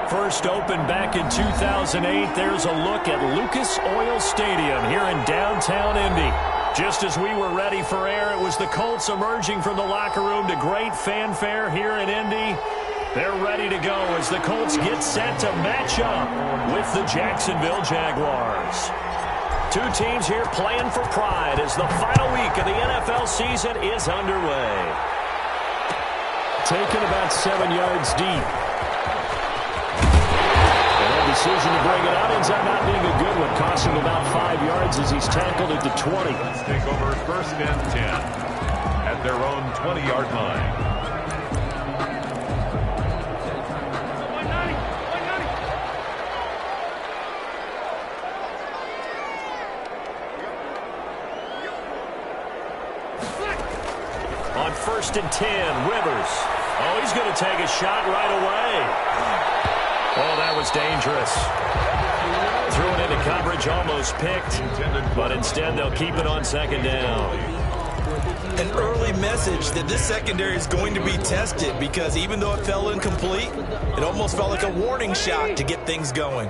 First opened back in 2008. There's a look at Lucas Oil Stadium here in downtown Indy. Just as we were ready for air, it was the Colts emerging from the locker room to great fanfare here in Indy. They're ready to go as the Colts get set to match up with the Jacksonville Jaguars. Two teams here playing for pride as the final week of the NFL season is underway. Taken about 7 yards deep. Decision to bring it out ends up not being a good one, costing about 5 yards as he's tackled at the 20. Let's take over first and 10 at their own 20-yard line. On first and 10, Rivers. Oh, he's going to take a shot right away. Oh, that was dangerous. Threw it into coverage, almost picked, but instead they'll keep it on second down. An early message that this secondary is going to be tested because even though it fell incomplete, it almost felt like a warning shot to get things going.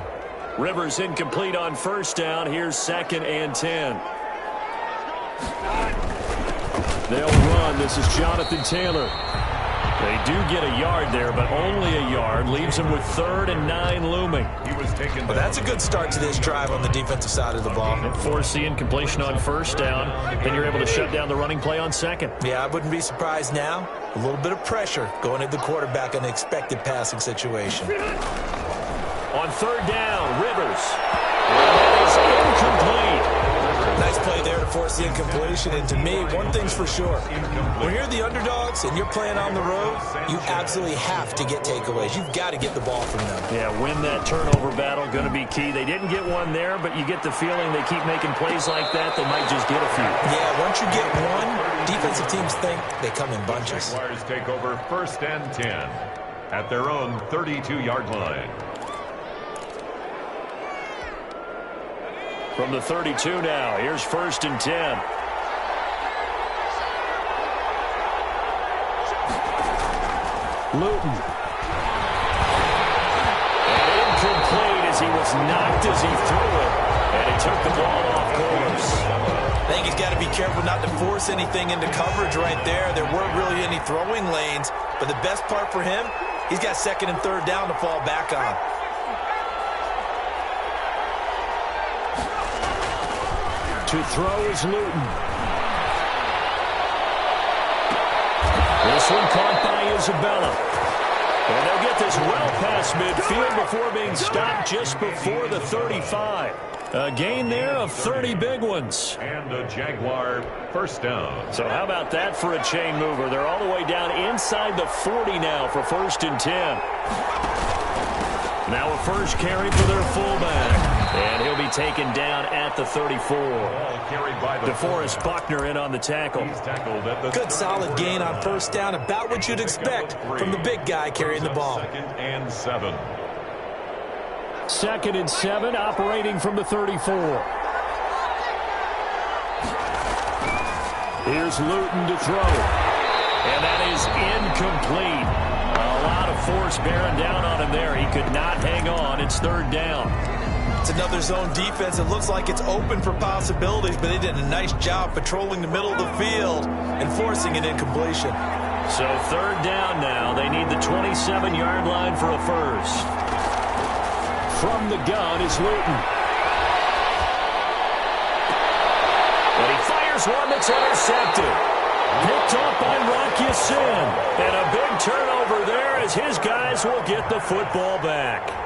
Rivers incomplete on first down. Here's second and 10. They'll run. This is Jonathan Taylor. They do get a yard there, but only a yard. Leaves them with 3rd and 9 looming. He was taken. Well, that's a good start to this drive on the defensive side of the ball. Force the incompletion on first down. Then you're able to shut down the running play on second. Yeah, I wouldn't be surprised now. A little bit of pressure going at the quarterback in an expected passing situation. On third down, Rivers. That is incomplete. Nice play there to force the incompletion. And to me, one thing's for sure. When you're the underdogs and you're playing on the road, you absolutely have to get takeaways. You've got to get the ball from them. Yeah, win that turnover battle, going to be key. They didn't get one there, but you get the feeling they keep making plays like that, they might just get a few. Yeah, once you get one, defensive teams think they come in bunches. Jaguars take over first and 10 at their own 32-yard line. From the 32 now, here's first and 10. Luton. And incomplete as he was knocked as he threw it. And he took the ball off course. I think he's got to be careful not to force anything into coverage right there. There weren't really any throwing lanes. But the best part for him, he's got second and third down to fall back on. To throw is Luton. This one caught by Isabella. And they'll get this well past midfield before being stopped just before the 35. A gain there of 30 big ones. And a Jaguar first down. So how about that for a chain mover? They're all the way down inside the 40 now for first and 10. Now a first carry for their fullback. And he'll be taken down at the 34. DeForest Buckner in on the tackle. Good solid gain on first down, about what you'd expect from the big guy carrying the ball. Second and 7, operating from the 34. Here's Luton to throw. And that is incomplete. A lot of force bearing down on him there. He could not hang on. It's third down. It's another zone defense. It looks like it's open for possibilities, but they did a nice job patrolling the middle of the field and forcing an incompletion. So third down now. They need the 27-yard line for a first. From the gun is Luton. And he fires one that's intercepted. Picked up by Rocky Sin. And a big turnover there as his guys will get the football back.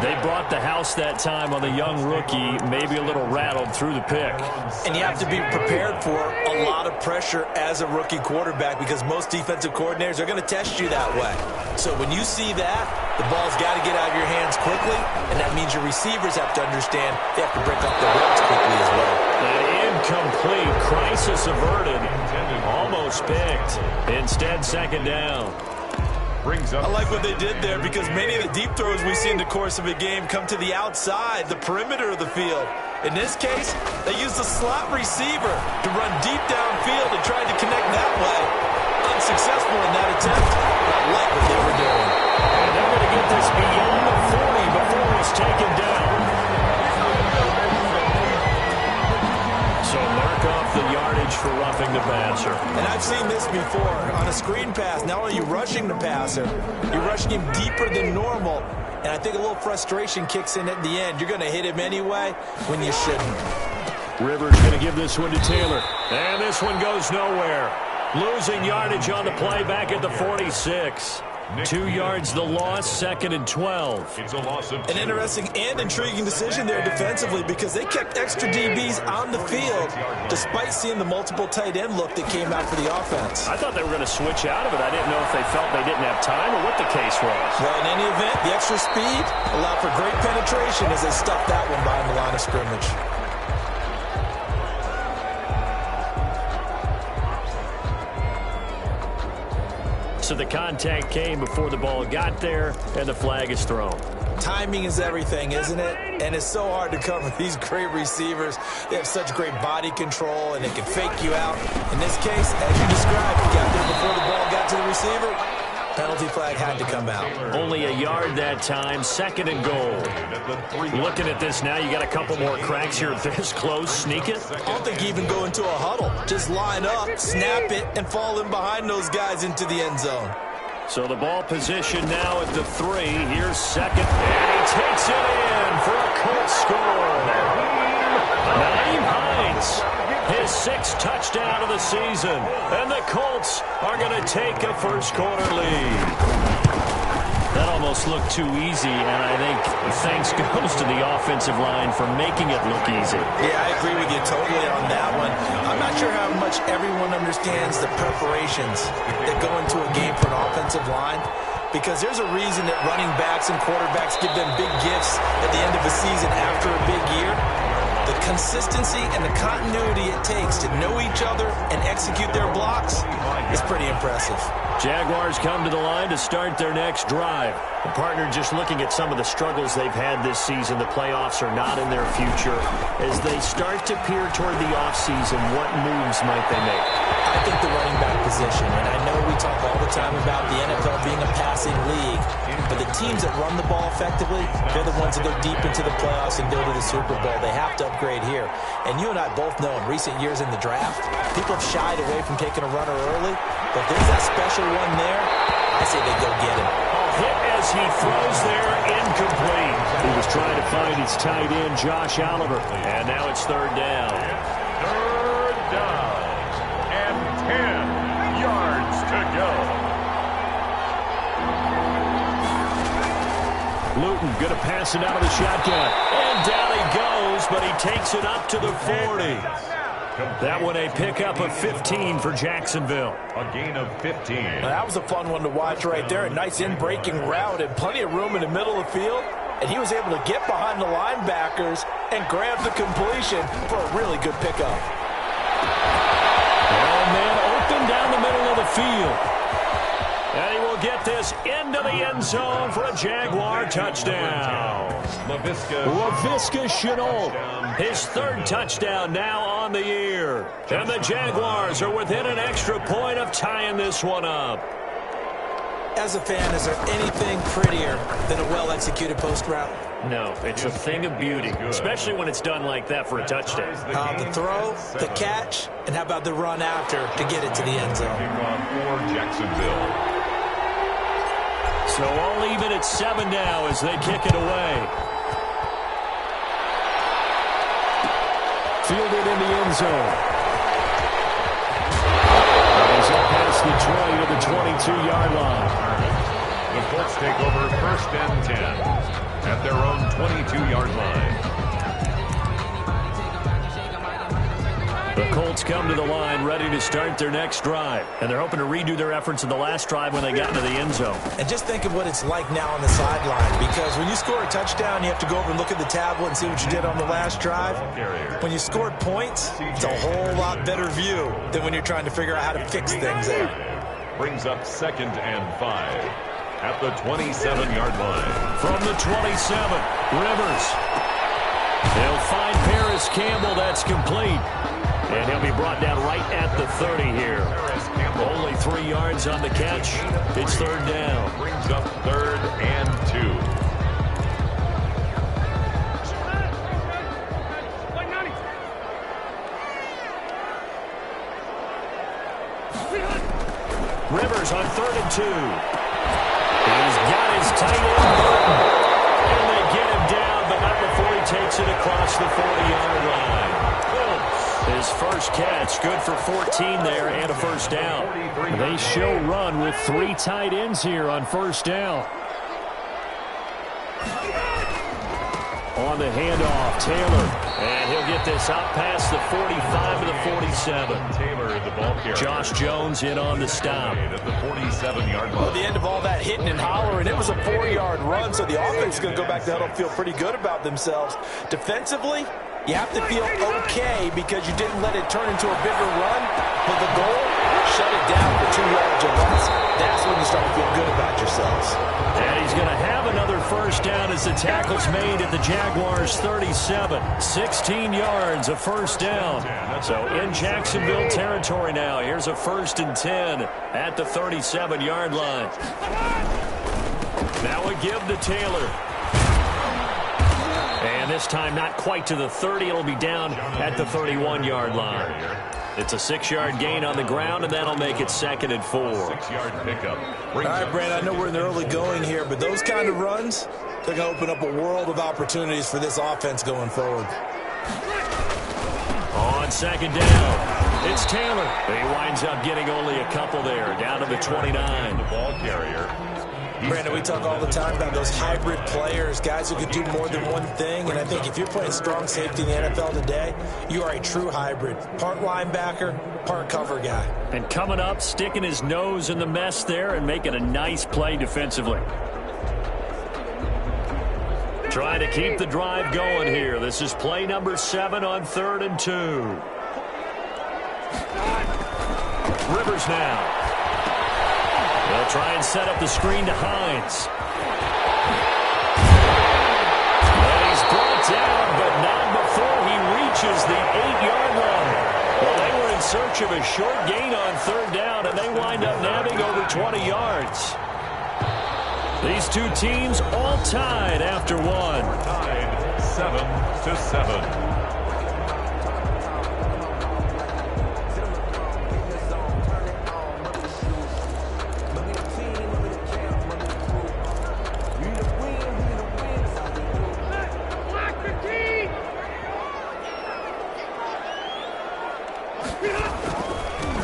They brought the house that time on the young rookie, maybe a little rattled through the pick. And you have to be prepared for a lot of pressure as a rookie quarterback because most defensive coordinators are going to test you that way. So when you see that, the ball's got to get out of your hands quickly, and that means your receivers have to understand they have to break up the routes quickly as well. An incomplete, crisis averted, almost picked. Instead, second down. I like what they did there because many of the deep throws we see in the course of a game come to the outside, the perimeter of the field. In this case, they used a slot receiver to run deep downfield and tried to connect that way. Unsuccessful in that attempt. I like what they were doing. And they're going to get this beyond the 40 before he's taken down. So mark off the yardage for roughing the passer. And I've seen this before. On a screen pass, not only are you rushing the passer, you're rushing him deeper than normal. And I think a little frustration kicks in at the end. You're going to hit him anyway when you shouldn't. Rivers going to give this one to Taylor. And this one goes nowhere. Losing yardage on the play back at the 46. 2 yards the loss, 2nd and 12. It's a loss of 2. An interesting and intriguing decision there defensively because they kept extra DBs on the field despite seeing the multiple tight end look that came out for the offense. I thought they were going to switch out of it. I didn't know if they felt they didn't have time or what the case was. Well, in any event, the extra speed allowed for great penetration as they stuffed that one behind the line of scrimmage. So the contact came before the ball got there, and the flag is thrown. Timing is everything, isn't it? And it's so hard to cover these great receivers. They have such great body control, and they can fake you out. In this case, as you described, he got there before the ball got to the receiver. Penalty flag had to come out. Only a yard that time, 2nd and goal. Looking at this now, you got a couple more cracks here this close. Sneak it. I don't think you even go into a huddle. Just line up, snap it, and fall in behind those guys into the end zone. So the ball position now at the 3. Here's 2nd, and he takes it in for a Colts score. Naeem Hines, his 6th touchdown of the season, and the Colts are going to take a first-quarter lead. That almost looked too easy, and I think thanks goes to the offensive line for making it look easy. Yeah, I agree with you totally on that one. I'm not sure how much everyone understands the preparations that go into a game for an offensive line, because there's a reason that running backs and quarterbacks give them big gifts at the end of a season after a big year. The consistency and the continuity it takes to know each other and execute their blocks is pretty impressive. Jaguars come to the line to start their next drive. The partner just looking at some of the struggles they've had this season. The playoffs are not in their future. As they start to peer toward the offseason, what moves might they make? I think the running back position, and I know we talk all the time about the NFL being a passing league, but the teams that run the ball effectively, they're the ones that go deep into the playoffs and go to the Super Bowl. They have to upgrade here. And you and I both know in recent years in the draft, people have shied away from taking a runner early, but if there's that special one there, I say they go get him. Hit as he throws there, incomplete. He was trying to find his tight end, Josh Oliver, and now it's 3rd down. 3rd down and 10 yards to go. Luton going to pass it out of the shotgun, and down he goes, but he takes it up to the 40. That one a pickup of 15 for Jacksonville. A gain of 15. Now, that was a fun one to watch right there. A nice in-breaking route and plenty of room in the middle of the field. And he was able to get behind the linebackers and grab the completion for a really good pickup. Oh, man, open down the middle of the field. And he will get this into the end zone for a Jaguar touchdown. Laviska Shenault, his 3rd touchdown now on the year. And the Jaguars are within an extra point of tying this one up. As a fan, is there anything prettier than a well-executed post route? No, it's a thing of beauty, especially when it's done like that for a touchdown. The throw, the catch, and how about the run after to get it to the end zone? For Jacksonville. So all even at 7 now as they kick it away. Fielded in the end zone. He's up past the 20 to the 22-yard line. The Colts take over 1st and 10 at their own 22-yard line. The Colts come to the line ready to start their next drive. And they're hoping to redo their efforts in the last drive when they got into the end zone. And just think of what it's like now on the sideline. Because when you score a touchdown, you have to go over and look at the tablet and see what you did on the last drive. When you scored points, it's a whole lot better view than when you're trying to figure out how to fix things there. Brings up 2nd and 5 at the 27-yard line. From the 27, Rivers. They'll find Paris Campbell. That's complete. And he'll be brought down right at the 30 here. Only 3 yards on the catch. It's third down. Brings up 3rd and 2. Rivers on 3rd and 2. He's got his tight end, Burton. And they get him down, but not before he takes it across the 40-yard line. His first catch, good for 14 there and a first down. They show run with 3 tight ends here on first down. On the handoff, Taylor. And he'll get this out past the 45 to the 47. Taylor, the ball carrier. Josh Jones in on the stop. At the 47-yard line. Well, the end of all that hitting and hollering, it was a 4-yard run, so the offense is going to go back to huddle and feel pretty good about themselves. Defensively, you have to feel okay because you didn't let it turn into a bigger run, but the goal, shut it down for 2 yards or less. That's when you start to feel good about yourselves. And he's going to have another first down as the tackle's made at the Jaguars' 37. 16 yards, a first down. So in Jacksonville territory now. Here's a 1st and 10 at the 37-yard line. Now a give to Taylor. And this time not quite to the 30. It'll be down at the 31-yard line. It's a 6-yard gain on the ground, and that'll make it 2nd and 4. 6-yard pickup. All right, Brand, I know we're in the early going here, but those kind of runs, they're going to open up a world of opportunities for this offense going forward. On 2nd down, it's Taylor. He winds up getting only a couple there, down to the 29. The ball carrier. Brandon, we talk all the time about those hybrid players, guys who can do more than one thing, and I think if you're playing strong safety in the NFL today, you are a true hybrid. Part linebacker, part cover guy. And coming up, sticking his nose in the mess there and making a nice play defensively. Trying to keep the drive going here. This is play number 7 on 3rd and 2. Rivers now. They'll try and set up the screen to Hines. And he's brought down, but not before he reaches the 8-yard line. Well, they were in search of a short gain on 3rd down, and they wind up nabbing over 20 yards. These two teams all tied after one. Tied 7-7.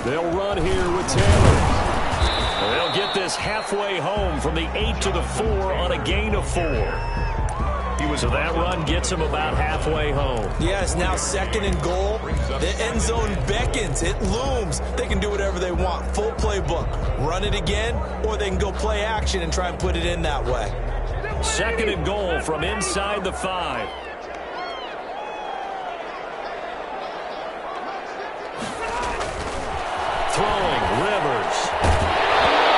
They'll run here with Taylor. They'll get this halfway home from the 8 to the 4 on a gain of 4. So that run gets them about halfway home. Yes, now 2nd and goal. The end zone beckons. It looms. They can do whatever they want. Full playbook. Run it again, or they can go play action and try and put it in that way. 2nd and goal from inside the 5. Throwing, Rivers.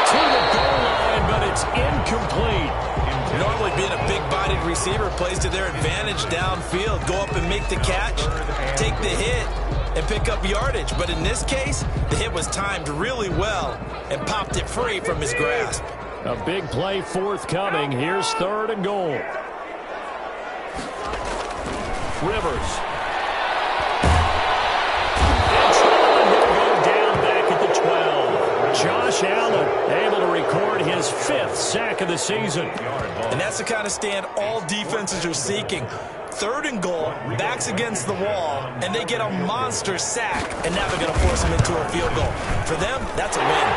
To the goal line, but it's incomplete. Normally being a big-bodied receiver plays to their advantage downfield. Go up and make the catch, take the hit, and pick up yardage. But in this case, the hit was timed really well and popped it free from his grasp. A big play forthcoming. Here's 3rd and goal. Rivers. Josh Allen able to record his 5th sack of the season. And that's the kind of stand all defenses are seeking. 3rd and goal, backs against the wall, and they get a monster sack, and now they're going to force them into a field goal. For them, that's a win.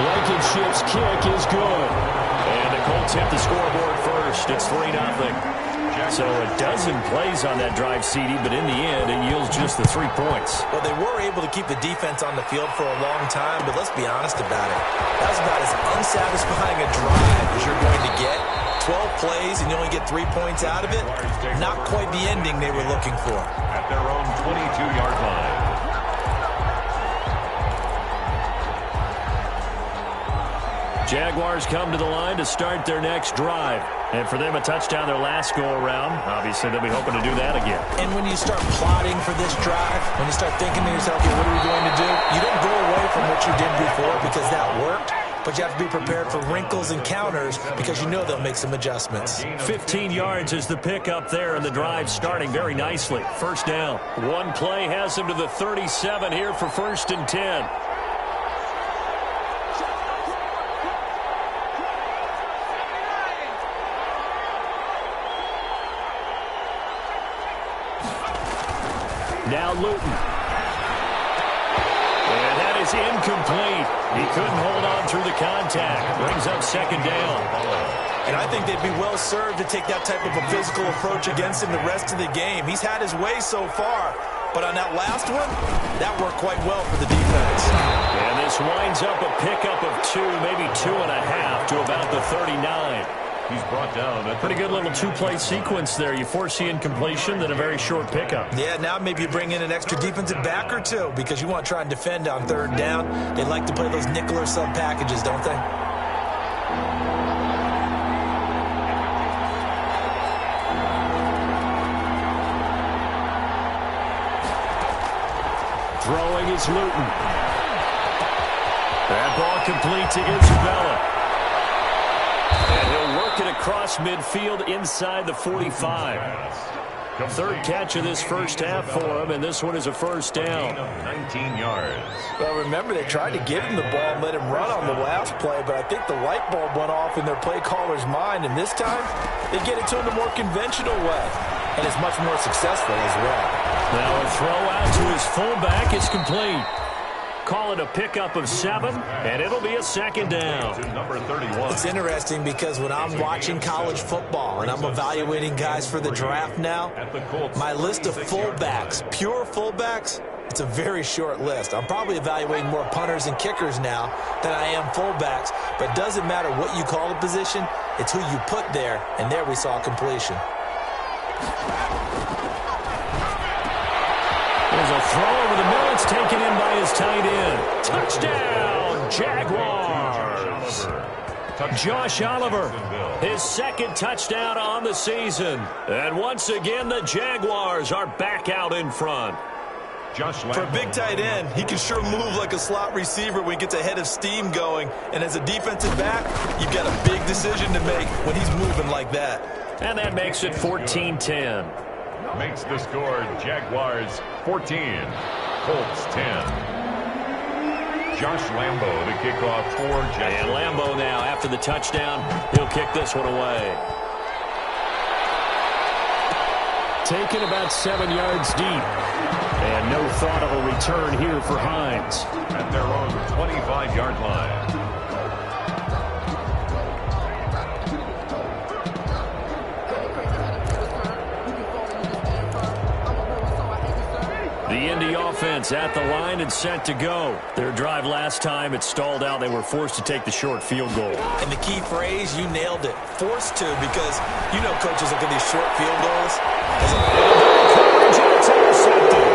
Blankenship's kick is good. And the Colts hit the scoreboard first. It's 3-0. So a dozen plays on that drive, CD, but in the end, it yields just the 3 points. Well, they were able to keep the defense on the field for a long time, but let's be honest about it. That was about as unsatisfying a drive as you're going to get. 12 plays, and you only get 3 points out of it. Not quite the ending they were looking for. At their own 22-yard line. Jaguars come to the line to start their next drive. And for them, a touchdown their last go-around. Obviously, they'll be hoping to do that again. And when you start plotting for this drive, when you start thinking to yourself, okay, what are we going to do? You don't go away from what you did before because that worked, but you have to be prepared for wrinkles and counters because you know they'll make some adjustments. 15 yards is the pickup there, and the drive starting very nicely. First down. One play has him to the 37 here for 1st and 10. Now Luton. And that is incomplete. He couldn't hold on through the contact. Brings up 2nd down. And I think they'd be well served to take that type of a physical approach against him the rest of the game. He's had his way so far. But on that last one, that worked quite well for the defense. And this winds up a pickup of 2, maybe 2.5 to about the 39. He's brought down. Pretty good little 2-play sequence there. You force the incompletion, then a very short pickup. Yeah, now maybe you bring in an extra defensive back or two because you want to try and defend on 3rd down. They like to play those nickel or sub packages, don't they? Throwing is Luton. That ball complete to Isabella. And he'll work it across midfield inside the 45. 3rd catch of this first half for him, and this one is a 1st down. 19 yards. Well, remember, they tried to give him the ball and let him run on the last play, but I think the light bulb went off in their play caller's mind, and this time they get it to him the more conventional way, and it's much more successful as well. Now a throw out to his fullback is complete. Call it a pickup of 7, and it'll be a 2nd down. Number 31. It's interesting because when I'm watching college football and I'm evaluating guys for the draft now, my list of fullbacks, pure fullbacks, it's a very short list. I'm probably evaluating more punters and kickers now than I am fullbacks, but it doesn't matter what you call the position, it's who you put there, and there we saw completion. There's a throw over the middle. It's taken in by his tight end. Touchdown, Jaguars. Josh Oliver, his 2nd touchdown on the season. And once again, the Jaguars are back out in front. For a big tight end, he can sure move like a slot receiver when he gets a head of steam going. And as a defensive back, you've got a big decision to make when he's moving like that. And that makes it 14-10. Makes the score Jaguars 14, Colts 10. Josh Lambo to kick off for Jacksonville. And Lambo now, after the touchdown, he'll kick this one away. Taken about 7 yards deep. And no thought of a return here for Hines. At their own 25-yard line. The Indy offense at the line and set to go. Their drive last time, it stalled out. They were forced to take the short field goal. And the key phrase, you nailed it. Forced to, because you know coaches look at these short field goals. Coverage, and it's intercepted.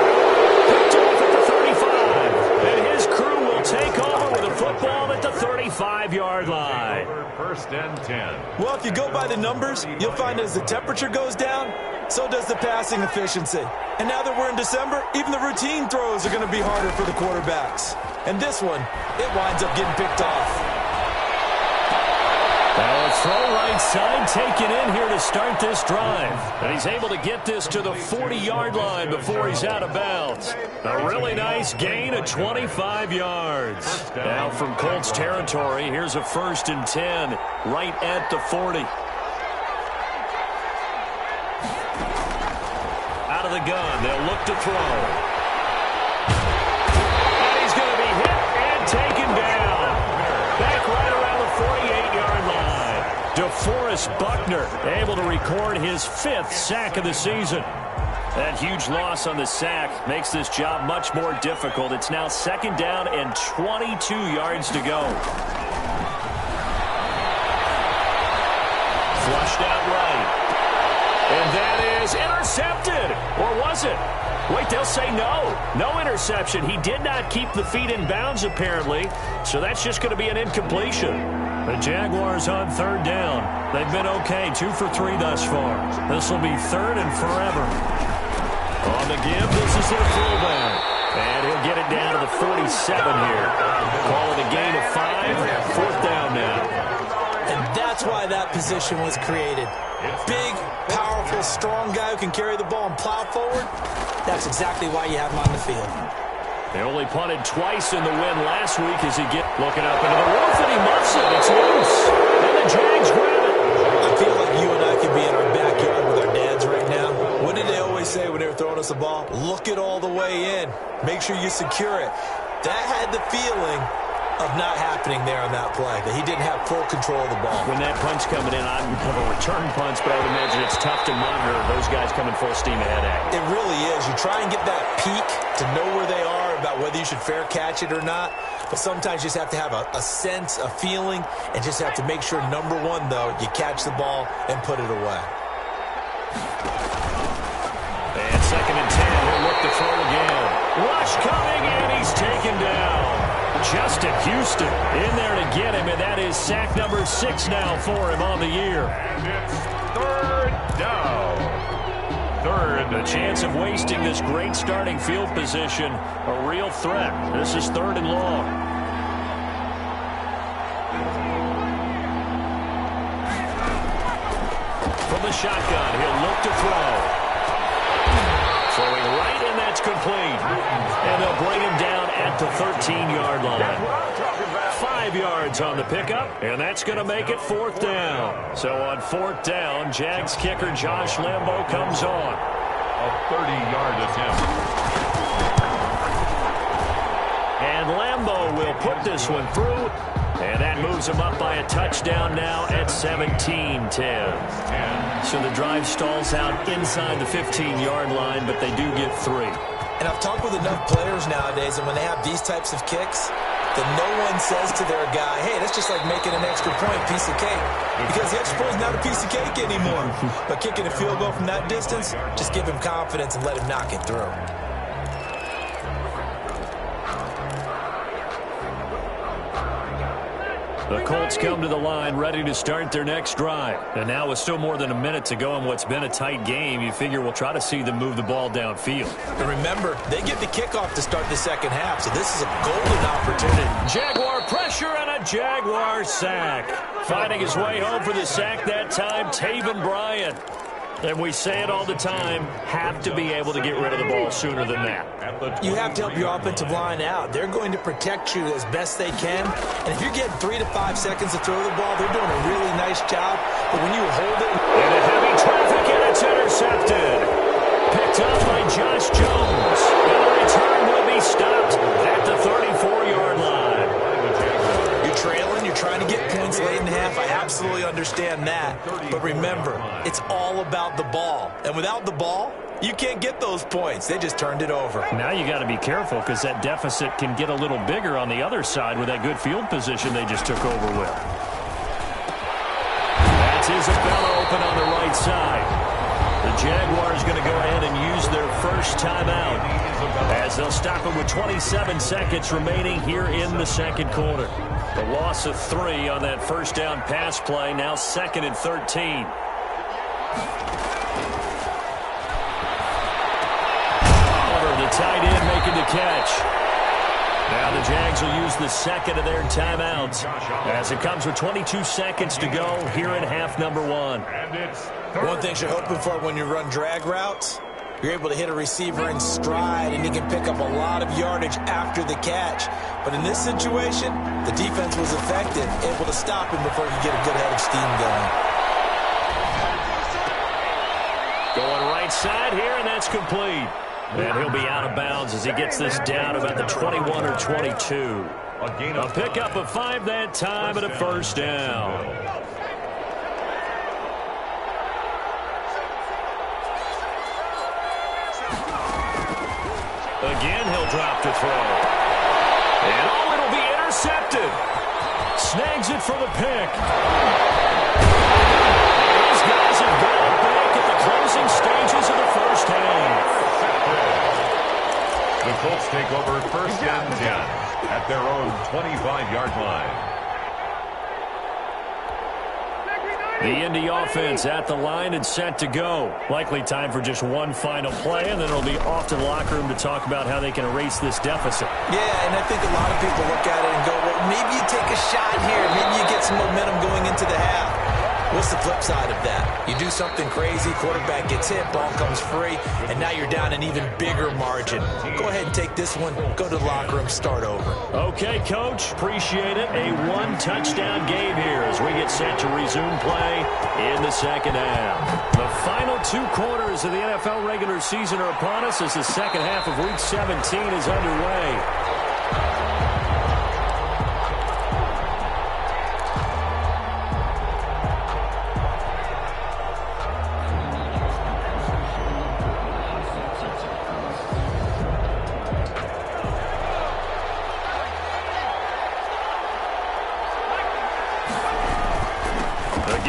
Picked off at the 35. And his crew will take over with a football at the 35-yard line. 1st and 10. Well, if you go by the numbers, you'll find as the temperature goes down, so does the passing efficiency. And now that we're in December, even the routine throws are going to be harder for the quarterbacks. And this one, it winds up getting picked off. Now a throw right side taken in here to start this drive. And he's able to get this to the 40-yard line before he's out of bounds. A really nice gain of 25 yards. Now from Colts territory, here's a 1st and 10 right at the 40. Out of the gun, they'll look to throw. And he's going to be hit and taken down. Back right around the 48-yard line. DeForest Buckner able to record his 5th sack of the season. That huge loss on the sack makes this job much more difficult. It's now 2nd down and 22 yards to go. Flushed out right. And that is intercepted. Or was it? Wait, they'll say no. No interception. He did not keep the feet in bounds, apparently. So that's just going to be an incompletion. The Jaguars on 3rd down. They've been okay. 2 for 3 thus far. This will be 3rd and forever. On the give, this is their fullback. And he'll get it down to the 47 here. Call it a gain of 5. Fourth down now. And that's why that position was created. Big, powerful, strong guy who can carry the ball and plow forward. That's exactly why you have him on the field. They only punted twice in the win last week as he looking up into the roof, and he muffs it. It's loose. And the Jags grab it. I feel like you and I could be in our backyard with our dads right now. What did they always say when they were throwing us the ball? Look it all the way in. Make sure you secure it. That had the feeling of not happening there on that play, that he didn't have full control of the ball. When that punch coming in, I would have a return punch, but I would imagine it's tough to monitor those guys coming full steam ahead at you. It really is. You try and get that peek to know where they are, about whether you should fair catch it or not, but sometimes you just have to have a sense, a feeling, and just have to make sure, number one, though, you catch the ball and put it away. And 2nd and 10, he'll look to throw again. Rush coming, and he's taken down. Justin Houston in there to get him, and that is sack number 6 now for him on the year. And it's 3rd down. The chance of wasting this great starting field position, a real threat. This is 3rd and long. From the shotgun, he'll look to throw. Throwing right, and that's complete. And they'll bring him down at the 13-yard line. 5 yards on the pickup, and that's going to make it 4th down. So on 4th down, Jags kicker Josh Lambo comes on. A 30-yard attempt. And Lambo will put this one through, and that moves him up by a touchdown now at 17-10. So the drive stalls out inside the 15-yard line, but they do get 3. And I've talked with enough players nowadays, and when they have these types of kicks, that no one says to their guy, hey, that's just like making an extra point, piece of cake. Because the extra point is not a piece of cake anymore. But kicking a field goal from that distance, just give him confidence and let him knock it through. The Colts come to the line ready to start their next drive. And now with still more than a minute to go in what's been a tight game, you figure we'll try to see them move the ball downfield. And remember, they get the kickoff to start the second half, so this is a golden opportunity. Jaguar pressure and a Jaguar sack. Finding his way home for the sack that time, Taven Bryan. And we say it all the time, have to be able to get rid of the ball sooner than that. You have to help your offensive line out. They're going to protect you as best they can. And if you're getting 3 to 5 seconds to throw the ball, they're doing a really nice job. But when you hold it... Into heavy traffic, and it's intercepted. Picked up by Josh Jones. And the return will be stopped at the 34-yard line. You're trailing. You're trying to get points late in the half. I absolutely understand that. But remember, it's all about the ball. And without the ball, you can't get those points. They just turned it over. Now you got to be careful because that deficit can get a little bigger on the other side with that good field position they just took over with. That's Isabella open on the right side. The Jaguars going to go ahead and use their first timeout as they'll stop it with 27 seconds remaining here in the second quarter. The loss of 3 on that first down pass play, now 2nd and 13. The tight end making the catch. Now the Jags will use the second of their timeouts as it comes with 22 seconds to go here in half number 1. One thing you're hoping for when you run drag routes, you're able to hit a receiver in stride and he can pick up a lot of yardage after the catch. But in this situation, the defense was effective, able to stop him before he could get a good head of steam going. Going right side here, and that's complete. And he'll be out of bounds as he gets this down about the 21 or 22. A pickup of 5 that time and a first down. Again, he'll drop to throw. And oh, it'll be intercepted. Snags it for the pick. These guys have got it back at the closing stages of the first half. The Colts take over 1st and 10 at their own 25-yard line. The Indy offense at the line and set to go. Likely time for just one final play, and then it'll be off to the locker room to talk about how they can erase this deficit. Yeah, and I think a lot of people look at it and go, well, maybe you take a shot here. Maybe you get some momentum going into the half. What's the flip side of that? You do something crazy, quarterback gets hit, ball comes free, and now you're down an even bigger margin. Go ahead and take this one, go to the locker room, start over. Okay, Coach, appreciate it. A one-touchdown game here as we get set to resume play in the second half. The final 2 quarters of the NFL regular season are upon us as the second half of Week 17 is underway.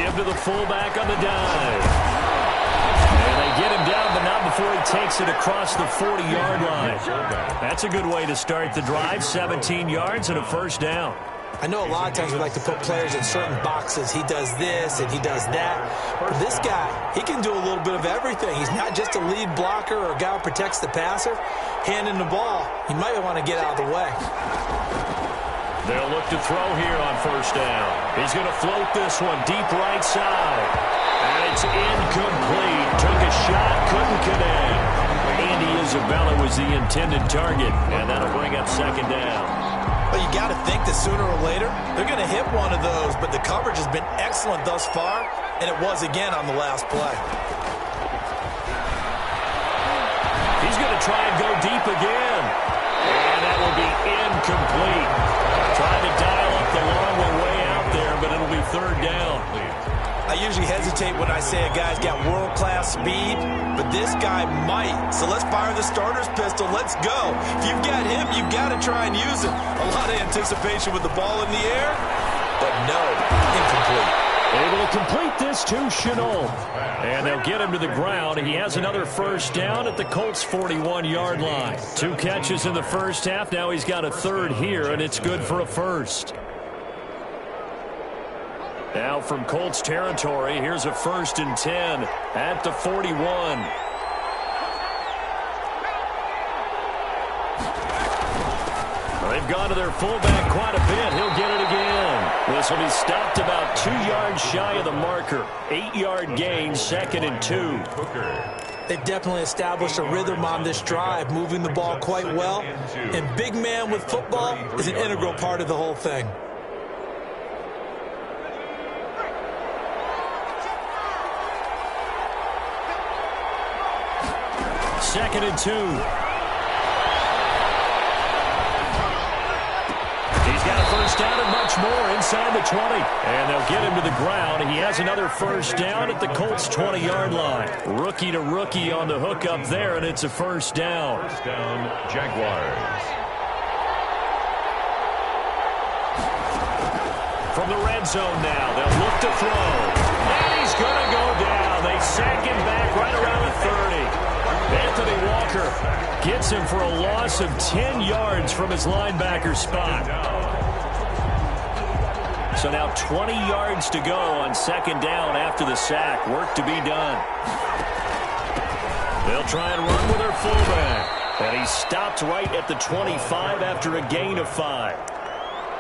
To the fullback on the dive. And they get him down, but not before he takes it across the 40-yard line. That's a good way to start the drive. 17 yards and a first down. I know a lot of times we like to put players in certain boxes. He does this and he does that. But this guy, he can do a little bit of everything. He's not just a lead blocker or a guy who protects the passer. Handing the ball, he might want to get out of the way. They'll look to throw here on first down. He's going to float this one deep right side. And it's incomplete. Took a shot, couldn't connect. Andy Isabella was the intended target, and that'll bring up second down. Well, you got to think that sooner or later, they're going to hit one of those, but the coverage has been excellent thus far, and it was again on the last play. He's going to try and go deep again. And that will be incomplete. Trying to dial up the long one way out there, but it'll be third down. I usually hesitate when I say a guy's got world-class speed, but this guy might. So let's fire the starter's pistol. Let's go. If you've got him, you've got to try and use it. A lot of anticipation with the ball in the air, but no, incomplete. Able to complete this to Chenault. And they'll get him to the ground. He has another first down at the Colts' 41-yard line. 2 catches in the first half. Now he's got a third here, and it's good for a first. Now from Colts territory, here's a 1st and 10 at the 41. They've gone to their fullback quite a bit. He'll get it again. This will be stopped about 2 yards shy of the marker. 8-yard gain, 2nd and 2. They've definitely established a rhythm on this drive, moving the ball quite well. And big man with football is an integral part of the whole thing. Second and 2. He's got a first down and much more inside the 20. And they'll get him to the ground. He has another first down at the Colts' 20-yard line. Rookie to rookie on the hook up there, and it's a first down. First down, Jaguars. From the red zone now, they'll look to throw. And he's going to go down. They sack him back right around the 30. Anthony Walker gets him for a loss of 10 yards from his linebacker spot. So now 20 yards to go on second down after the sack. Work to be done. They'll try and run with their fullback. And he's stopped right at the 25 after a gain of 5.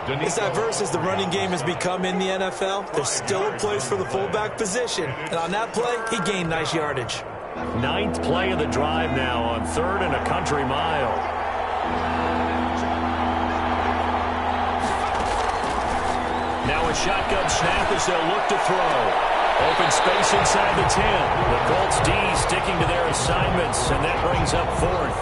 As diverse as the running game has become in the NFL, there's still a place for the fullback position. And on that play, he gained nice yardage. 9th play of the drive now on 3rd and a country mile. Now a shotgun snap as they'll look to throw. Open space inside the 10. The Colts D sticking to their assignments, and that brings up 4th.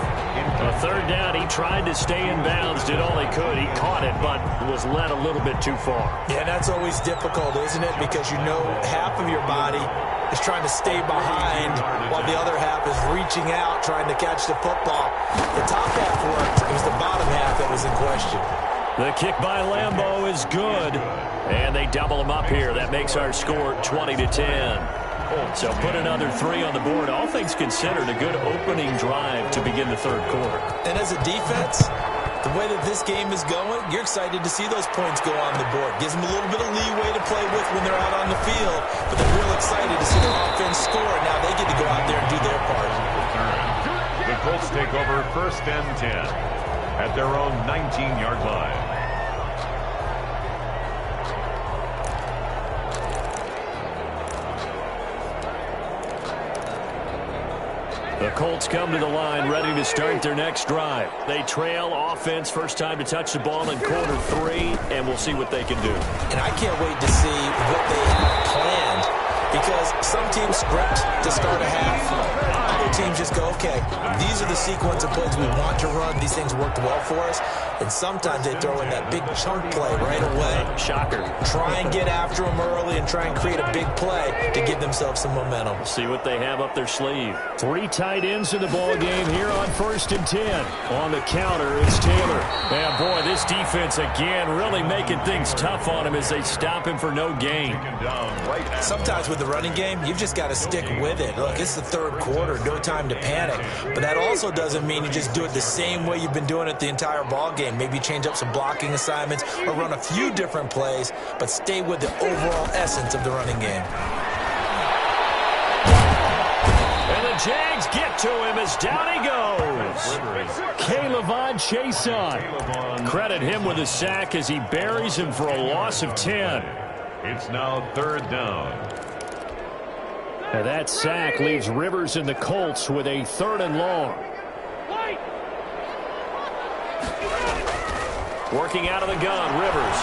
A third down, he tried to stay in bounds, did all he could. He caught it, but was led a little bit too far. Yeah, that's always difficult, isn't it? Because you know half of your body is trying to stay behind while the other half is reaching out, trying to catch the football. The top half worked. It was the bottom half that was in question. The kick by Lambeau is good, and they double him up here. That makes our score 20-10. So put another 3 on the board. All things considered, a good opening drive to begin the third quarter. And as a defense, The way that this game is going, you're excited to see those points go on the board. Gives them a little bit of leeway to play with when they're out on the field, but they're real excited to see their offense score. Now they get to go out there and do their part. The Colts take over 1st and 10 at their own 19-yard line. The Colts come to the line ready to start their next drive. They trail offense, first time to touch the ball in quarter 3, and we'll see what they can do. And I can't wait to see what they have planned, because some teams script to start a half. Other teams just go, okay, these are the sequence of plays we want to run. These things worked well for us. And sometimes they throw in that big chunk play right away. Shocker. Try and get after them early and try and create a big play to give themselves some momentum. See what they have up their sleeve. 3 tight ends in the ball game here on 1st and 10. On the counter, it's Taylor. And boy, this defense again really making things tough on him as they stop him for no gain. Sometimes with the running game, you've just got to stick with it. Look, it's the 3rd quarter, no time to panic. But that also doesn't mean you just do it the same way you've been doing it the entire ball game. Maybe change up some blocking assignments or run a few different plays, but stay with the overall essence of the running game. And the Jags get to him as down he goes. Caleb Chason. Credit him with a sack as he buries him for a loss of 10. It's now 3rd down. And that sack leaves Rivers and the Colts with a 3rd and long. Working out of the gun, Rivers.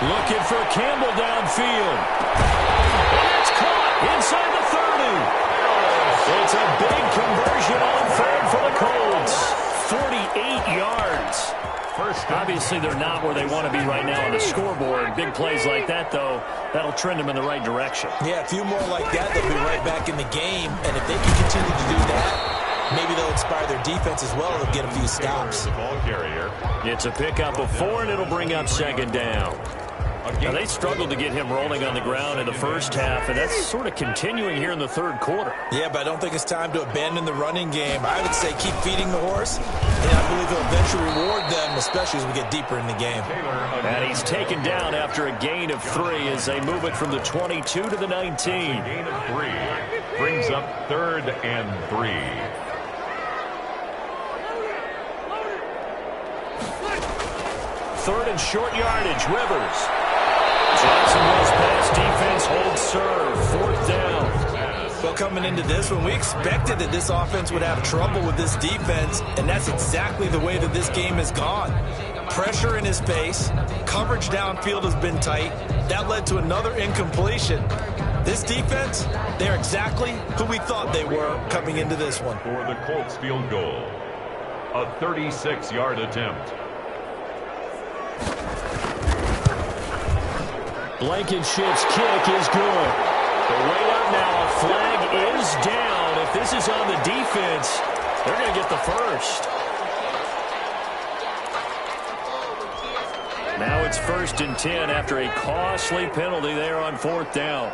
Looking for Campbell downfield. And it's caught inside the 30. It's a big conversion on 3rd for the Colts. 48 yards. Obviously, they're not where they want to be right now on the scoreboard. Big plays like that, though, that'll trend them in the right direction. Yeah, a few more like that, they'll be right back in the game. And if they can continue to do that, maybe they'll inspire their defense as well. They'll get a few stops. It's a pickup of 4, and it'll bring up 2nd down. Now, they struggled to get him rolling on the ground in the first half, and that's sort of continuing here in the 3rd quarter. Yeah, but I don't think it's time to abandon the running game. I would say keep feeding the horse, and I believe he'll eventually reward them, especially as we get deeper in the game. And he's taken down after a gain of 3 as they move it from the 22 to the 19. Gain of 3 brings up 3rd and 3. Third and short yardage, Rivers. Jacksonville's pass defense holds serve. 4th down. Well, coming into this one, we expected that this offense would have trouble with this defense, and that's exactly the way that this game has gone. Pressure in his face. Coverage downfield has been tight. That led to another incompletion. This defense, they're exactly who we thought they were coming into this one. For the Colts field goal, a 36-yard attempt. Blankenship's kick is good. They're way up now. A flag is down. If this is on the defense, they're going to get the first. Now it's 1st and 10 after a costly penalty there on 4th down.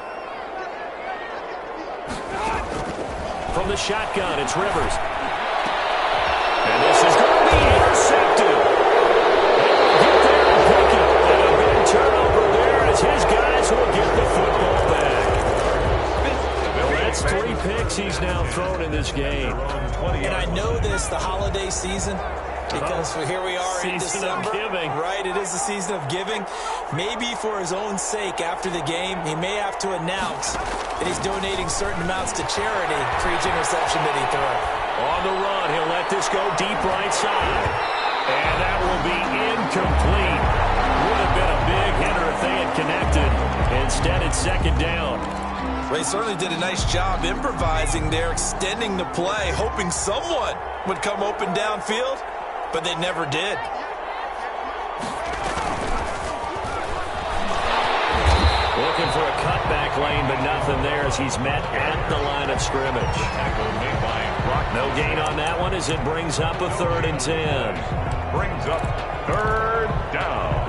From the shotgun, it's Rivers. And this is going to be intercepted. Get there and pick it. And a big turnover there as his guys will get the football back. Well, that's 3 picks he's now thrown in this game. And I know this, the holiday season, because here we are in December. Season of giving. Right, it is the season of giving. Maybe for his own sake after the game, he may have to announce that he's donating certain amounts to charity for each interception that he throws. On the run, he'll let this go deep right side. And that will be incomplete. Would have been a big hitter if they had connected. Instead, it's 2nd down. They certainly did a nice job improvising there, extending the play, hoping someone would come open downfield, but they never did. Looking for a cutback lane, but nothing there as he's met at the line of scrimmage. No gain on that one as it brings up a 3rd and 10. Brings up 3rd down.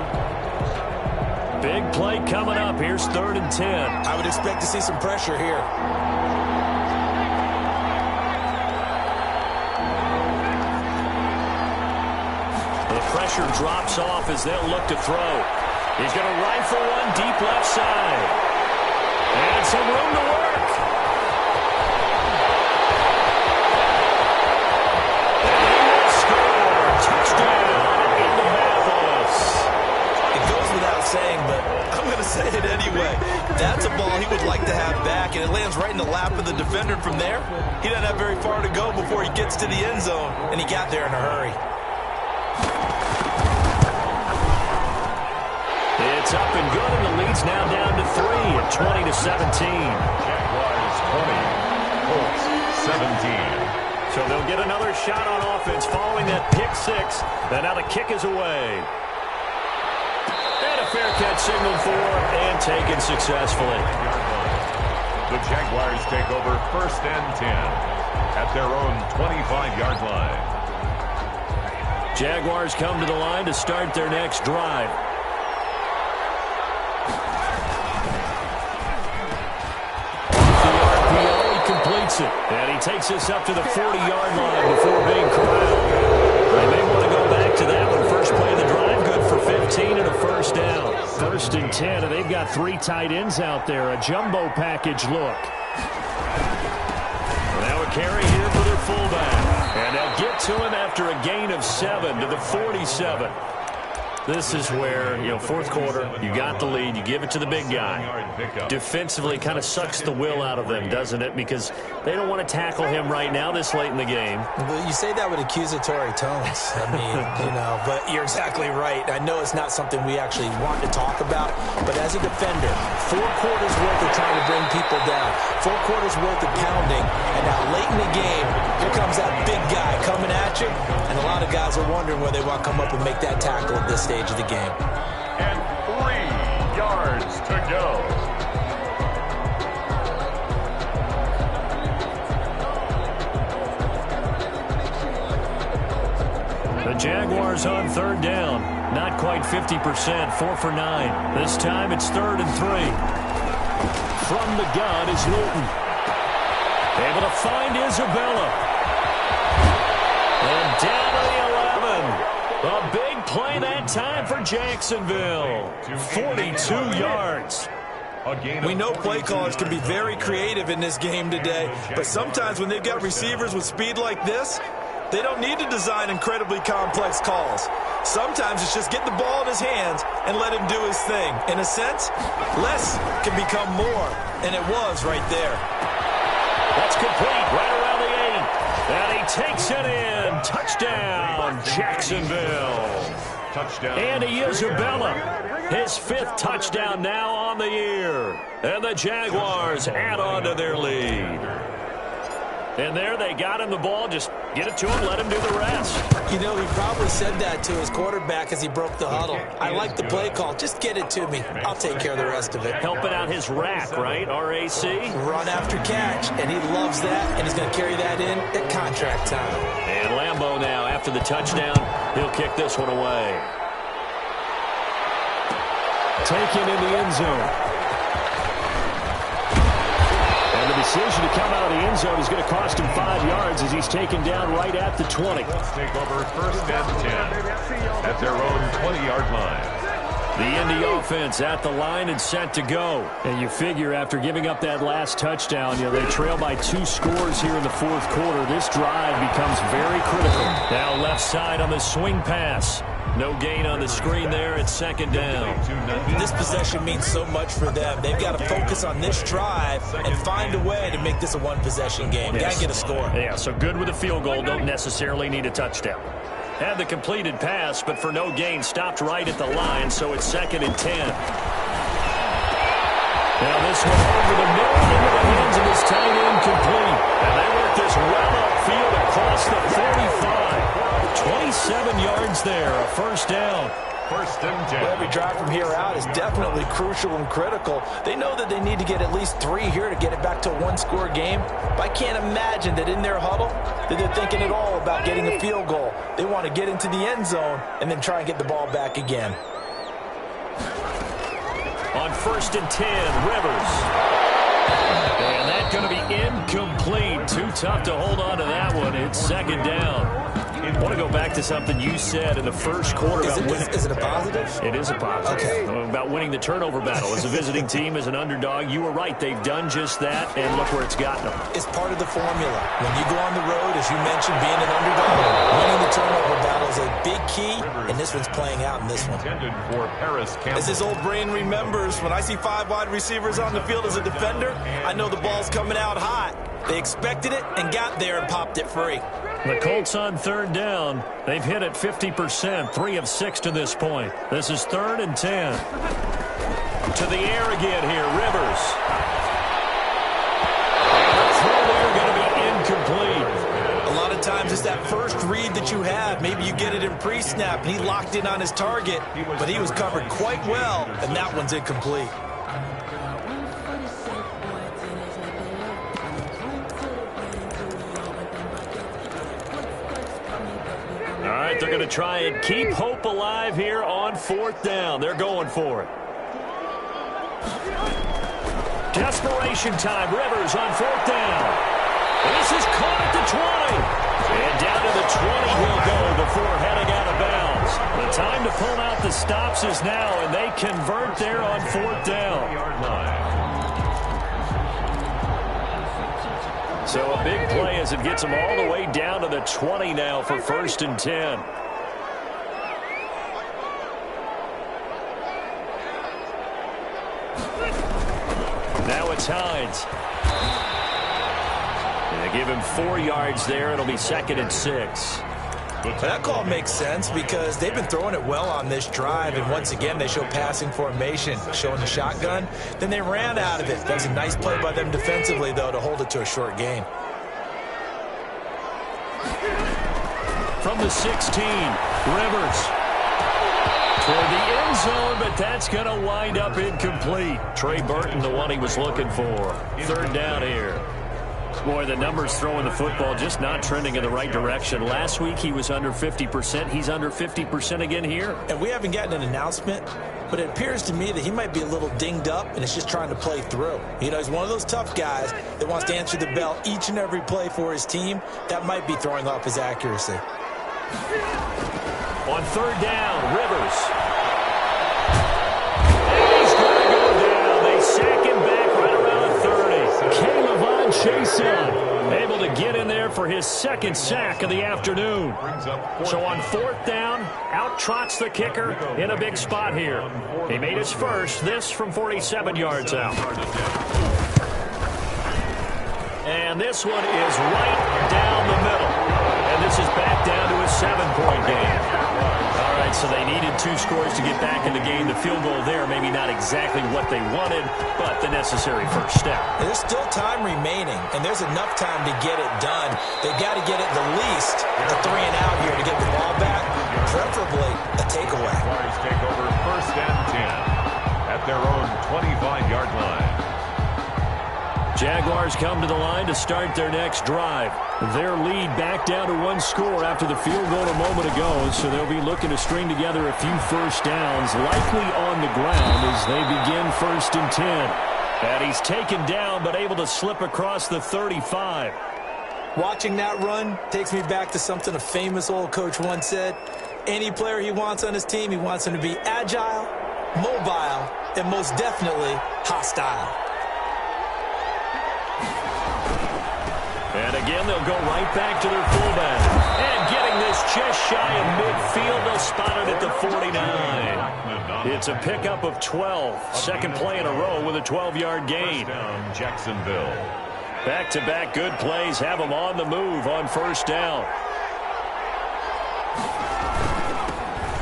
Big play coming up. Here's 3rd and 10. I would expect to see some pressure here. The pressure pressure drops off as they'll look to throw. He's going to rifle one deep left side. And some room to work. And he will score. Touchdown Indianapolis. It goes without saying, but I'm going to say it anyway. That's a ball he would like to have back, and it lands right in the lap of the defender from there. He doesn't have very far to go before he gets to the end zone, and he got there in a hurry. It's up and good, and the lead's now down to 3 at 20-17. Jaguars 20, Colts 17. So they'll get another shot on offense following that pick six. And now the kick is away. And a fair catch signaled for and taken successfully. The Jaguars take over 1st and 10 at their own 25-yard line. Jaguars come to the line to start their next drive. Completes it, and he takes this up to the 40-yard line before being corralled. They may want to go back to that one. First play of the drive, good for 15 and a first down. 1st and 10, and they've got 3 tight ends out there. A jumbo package look. Now a carry here for their fullback, and they'll get to him after a gain of 7 to the 47. This is where, fourth quarter, you got the lead, you give it to the big guy. Defensively kind of sucks the will out of them, doesn't it? Because they don't want to tackle him right now this late in the game. Well, you say that with accusatory tones. I mean, but you're exactly right. I know it's not something we actually want to talk about, but as a defender, 4 quarters worth of trying to bring people down, 4 quarters worth of pounding, and now late in the game, here comes that big guy coming at you, and a lot of guys are wondering whether they want to come up and make that tackle at this stage of the game. And 3 yards to go. The Jaguars on 3rd down. Not quite 50%, 4 for 9. This time it's 3rd and 3. From the gun is Newton. Able to find Isabella. And down to the 11. A big play that time for Jacksonville. 42 yards. We know play callers can be very creative in this game today, but sometimes when they've got receivers with speed like this, they don't need to design incredibly complex calls. Sometimes it's just get the ball in his hands and let him do his thing. In a sense, less can become more, and it was right there. That's complete, right around the 8. And he takes it in. Touchdown, Jacksonville. Touchdown. Andy Isabella, his 5th touchdown now on the year. And the Jaguars add on to their lead. And there they got him the ball. Just get it to him, let him do the rest. He probably said that to his quarterback as he broke the huddle. I like the play call. Just get it to me. I'll take care of the rest of it. Helping out his rack, right? RAC. Run after catch, and he loves that, and he's going to carry that in at contract time. And Lambeau now, after the touchdown, he'll kick this one away. Taken in the end zone. And the decision to come out of the end zone is going to cost him 5 yards as he's taken down right at the 20. Let's take over 1st and 10 at their own 20-yard line. The Indy offense at the line and set to go. And you figure after giving up that last touchdown, they trail by 2 scores here in the 4th quarter. This drive becomes very critical. Now left side on the swing pass. No gain on the screen there at 2nd down. This possession means so much for them. They've got to focus on this drive and find a way to make this a one-possession game. Got to get a score. Yeah, so good with a field goal. Don't necessarily need a touchdown. Had the completed pass, but for no gain, stopped right at the line, so it's 2nd and 10. Now this one over the middle into the hands of his tight end complete. And they work this well upfield across the 45. 27 yards there, a 1st down. 1st and 10. Well, every drive from here out is definitely crucial and critical. They know that they need to get at least 3 here to get it back to a 1-score game. But I can't imagine that in their huddle that they're thinking at all about getting a field goal. They want to get into the end zone and then try and get the ball back again. On 1st and 10, Rivers. And that's going to be incomplete. Too tough to hold on to that one. It's 2nd down. I want to go back to something you said in the first quarter about winning. Is it a positive? It is a positive. Okay. About winning the turnover battle. As a visiting team, as an underdog, you were right. They've done just that, and look where it's gotten them. It's part of the formula. When you go on the road, as you mentioned, being an underdog, winning the turnover battle is a big key, and this one's playing out in this one. As his old brain remembers, when I see 5 wide receivers on the field as a defender, I know the ball's coming out hot. They expected it and got there and popped it free. The Colts on third down. They've hit it 50%, 3 of 6 to this point. This is 3rd and 10. To the air again here, Rivers. The throw there going to be incomplete. A lot of times it's that first read that you have. Maybe you get it in pre-snap, and he locked in on his target, but he was covered quite well, and that one's incomplete. All right, they're going to try and keep hope alive here on 4th down. They're going for it. Desperation time. Rivers on 4th down. This is caught at the 20. And down to the 20 he'll go before heading out of bounds. The time to pull out the stops is now, and they convert there on 4th down. So a big play as it gets them all the way down to the 20 now for 1st and 10. Now it's Hines. And they give him 4 yards there. It'll be 2nd and 6. That call makes sense because they've been throwing it well on this drive, and once again they show passing formation, showing the shotgun. Then they ran out of it. That was a nice play by them defensively, though, to hold it to a short gain. From the 16, Rivers toward the end zone, but that's going to wind up incomplete. Trey Burton, the one he was looking for. 3rd down here. Boy, the numbers throwing the football just not trending in the right direction. Last week he was under 50%. He's under 50% again here. And we haven't gotten an announcement, but it appears to me that he might be a little dinged up and is just trying to play through. You know, he's one of those tough guys that wants to answer the bell each and every play for his team. That might be throwing off his accuracy. On 3rd down, Rivers. And he's going to go down. They sack him back right around the 30. Chason able to get in there for his 2nd sack of the afternoon. So on 4th down, out trots the kicker in a big spot here. He made his first, this from 47 yards out. And this one is right down the middle. And this is back down to a 7-point game. All right, so they needed 2 scores to get back in the game. The field goal there, maybe not exactly what they wanted, but the necessary first step. There's still time remaining, and there's enough time to get it done. They've got to get it the least a 3 and out here to get the ball back, preferably a takeaway. Jaguars take over 1st and 10 at their own 25-yard line. Jaguars come to the line to start their next drive. Their lead back down to 1 score after the field goal a moment ago, so they'll be looking to string together a few first downs, likely on the ground as they begin 1st and 10. And he's taken down but able to slip across the 35. Watching that run takes me back to something a famous old coach once said. Any player he wants on his team, he wants him to be agile, mobile, and most definitely hostile. And again, they'll go right back to their fullback. And getting this just shy of midfield, they'll spot it at the 49. It's a pickup of 12. 2nd play in a row with a 12-yard gain. Down, Jacksonville. Back-to-back good plays have them on the move on 1st down.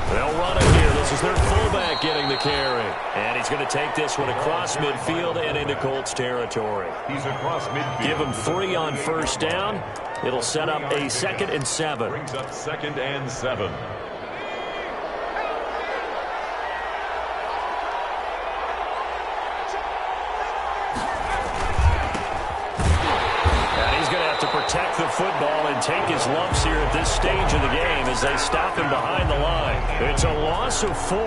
They'll run it here. This is their fullback getting the carry. And he's going to take this one across midfield and into Colts territory. He's across midfield. Give him 3 on 1st down. It'll set up a 2nd and 7. Brings up 2nd and 7. Protect the football and take his lumps here at this stage of the game as they stop him behind the line. It's a loss of 4.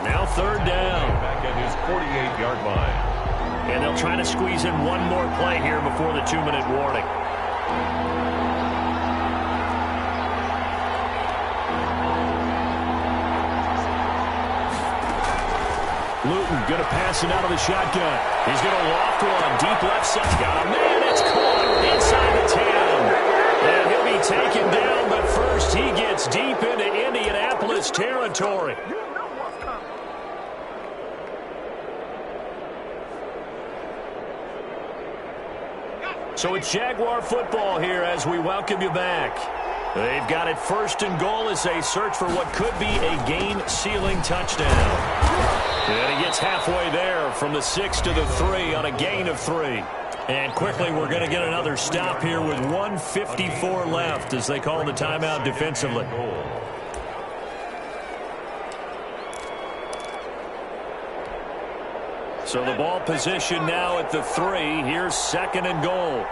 Now 3rd down. Back at his 48-yard line. And they'll try to squeeze in one more play here before the 2-minute warning. Luton going to pass it out of the shotgun. He's going to loft one. Deep left side. Got a man. It's caught inside the 10. And he'll be taken down, but first he gets deep into Indianapolis territory. So it's Jaguar football here as we welcome you back. They've got it 1st and goal as they search for what could be a game-sealing touchdown. And he gets halfway there from the 6 to the 3 on a gain of 3. And quickly we're going to get another stop here with 1:54 left as they call the timeout defensively. So the ball position now at the 3. Here's 2nd and goal.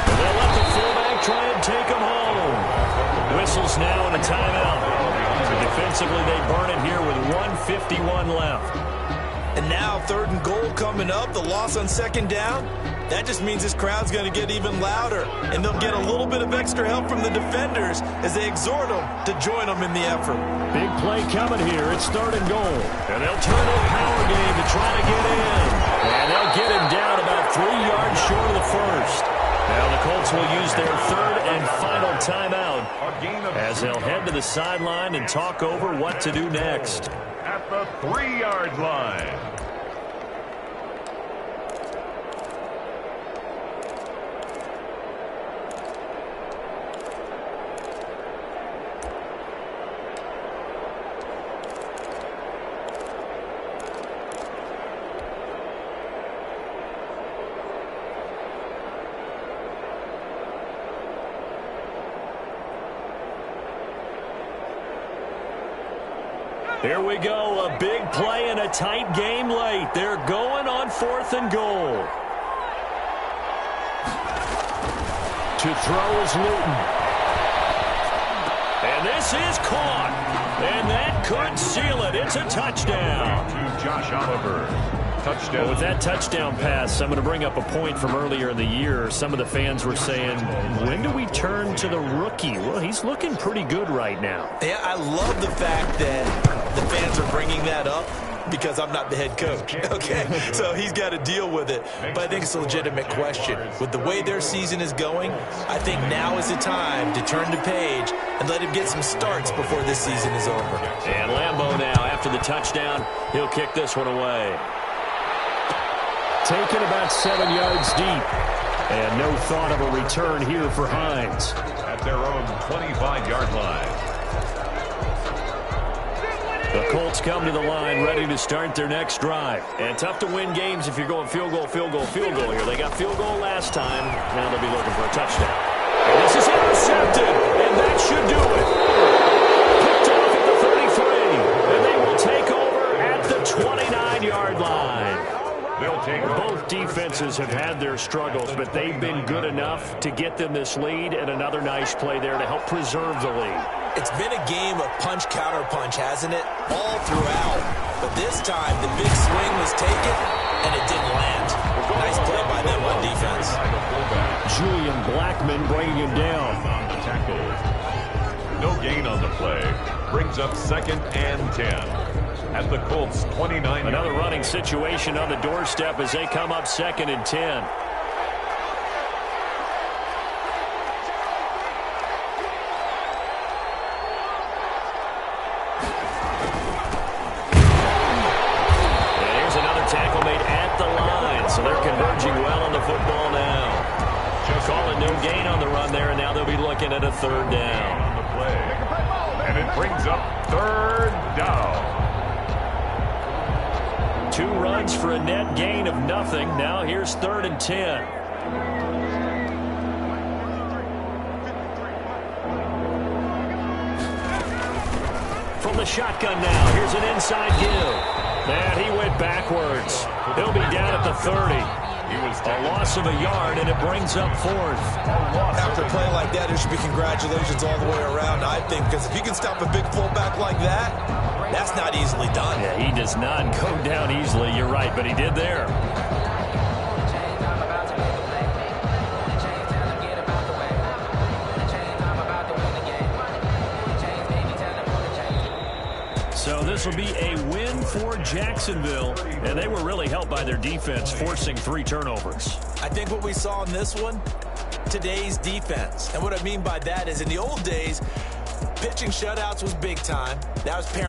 And they'll let the fullback try and take him home. Whistles now and a timeout. So defensively they burn it here with 1:51 left. And now 3rd and goal coming up. The loss on 2nd down. That just means this crowd's going to get even louder. And they'll get a little bit of extra help from the defenders as they exhort them to join them in the effort. Big play coming here. It's 3rd and goal. And they'll turn to a power game to try to get in. And they'll get him down about 3 yards short of the first. Now the Colts will use their 3rd and final timeout as they'll head to the sideline and talk over what to do next. At the 3-yard line. Here we go, a big play and a tight game late. They're going on 4th and goal. To throw is Luton. And this is caught. And that could seal it. It's a touchdown. To Josh Oliver. Touchdown. Well, with that touchdown pass, I'm going to bring up a point from earlier in the year. Some of the fans were saying, when do we turn to the rookie? Well, he's looking pretty good right now. Yeah, I love the fact that the fans are bringing that up because I'm not the head coach. Okay, so he's got to deal with it. But I think it's a legitimate question. With the way their season is going, I think now is the time to turn the page and let him get some starts before this season is over. And Lambeau now, after the touchdown, he'll kick this one away. Taken about 7 yards deep. And no thought of a return here for Hines. At their own 25-yard line. The Colts come to the line ready to start their next drive. And tough to win games if you're going field goal, field goal, field goal here. They got field goal last time. Now they'll be looking for a touchdown. And this is intercepted. And that should do it. Picked off at the 33. And they will take over at the 29-yard line. Both defenses have had their struggles, but they've been good enough to get them this lead, and another nice play there to help preserve the lead. It's been a game of punch-counter-punch, hasn't it? All throughout. But this time, the big swing was taken, and it didn't land. Nice play by them on defense. Julian Blackman bringing him down. No gain on the play. Brings up 2nd and 10. At the Colts 29. Another running situation on the doorstep as they come up 2nd and 10. And here's another tackle made at the line, so they're converging well on the football now. Calling no gain on the run there, and now they'll be looking at a 3rd down. On the play. And it brings up 3rd down. 2 runs for a net gain of nothing. Now here's 3rd and 10. From the shotgun now, here's an inside give. And he went backwards. He'll be down at the 30. A loss of a yard, and it brings up 4th. After a play like that, there should be congratulations all the way around, I think, because if you can stop a big fullback like that, that's not easily done. Yeah, he does not go down easily. You're right, but he did there. this will be a win for Jacksonville, and they were really helped by their defense, forcing 3 turnovers. I think what we saw in this one, today's defense. And what I mean by that is in the old days, pitching shutouts was big time. That was